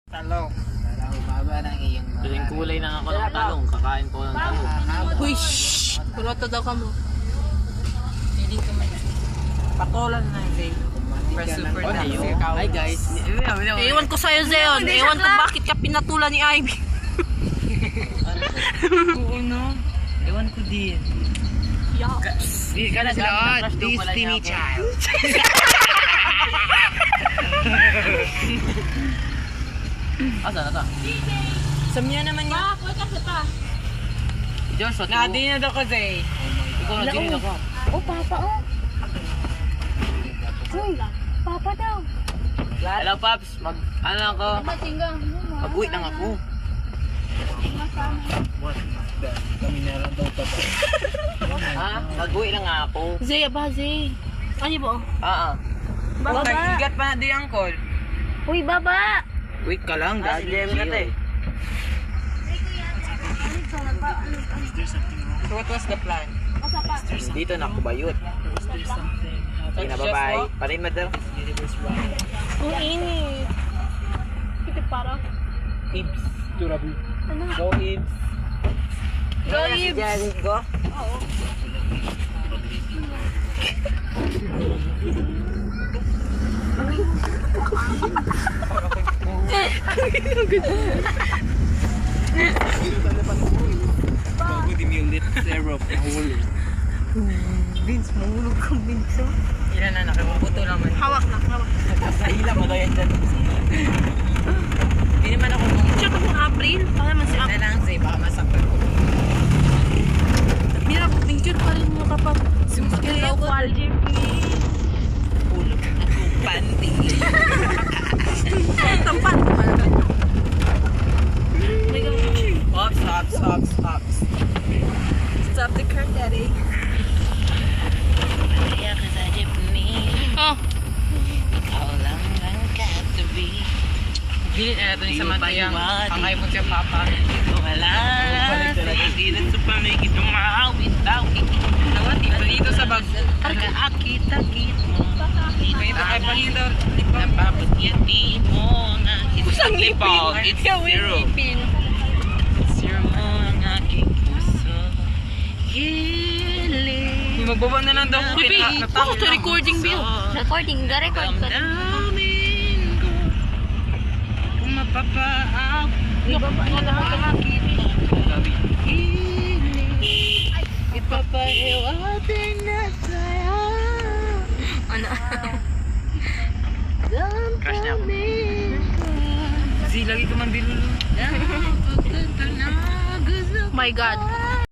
Talong. Para humaba ng iyong mga... Kasing kulay na ako ng talong. Kakain ko ng talong. Uy, shhh! Kuloto daw ka mo. Hindi ko man. Patulan na Zay. Super Hi guys. Ewan ko sa'yo, Zeon. Ewan ko bakit ka pinatulan ni Ivy. Oo no. Ewan ko din. Yucks. Di ka na sila. Destiny Child. Asa na ta? Samya naman yun. Joshua, Nadi na daw ko Zay. ikaw na din ako. Oh, papa, oh. Uy, papa daw. Hello Paps, ano ako? Mag-uwi lang ako. Kami na lang daw pa ba? Ha? Mag-uwi lang ako. Zay, aba, Zay. Ano ba? Baba. Nag-igat pa na di angkol. Uy, baba. Wait ka lang, daddy. So what was the plan? Dito na ako bayot. Sige na, bye-bye. Parin mo daw. Ang init. Kita para. Ibs. Go Ibs. Go, Ibs. Go. Bago di yung lit syrup. Nahulog. Vince, mahulog kang Vince. Ilan na nakibubuto naman. Hawak na, hawak. Nahila mo daw yan dyan. Hindi naman ako nung... Check ako April. Para naman si April. Kailangan Zay, baka masaktan ko. Mira, picture pa rin mo kapag sumuskin daw quality. Hulog na itong panty. Tampan. Hops. Stop the car, daddy. Oh. Gilit na natin sa matayang angay mo siya papa. Dito sa bag. May takay pa dito. Kusang lipong. It's zero. Magbaba na lang daw. Pipi, ako sa recording view. Recording, ga-record ko. Kung mapapaaw. Ibaba na lang. Ipapahiwatin na sa'yo. Ano? Crush niya ako. Zee, lagi ka man dilulo. My God.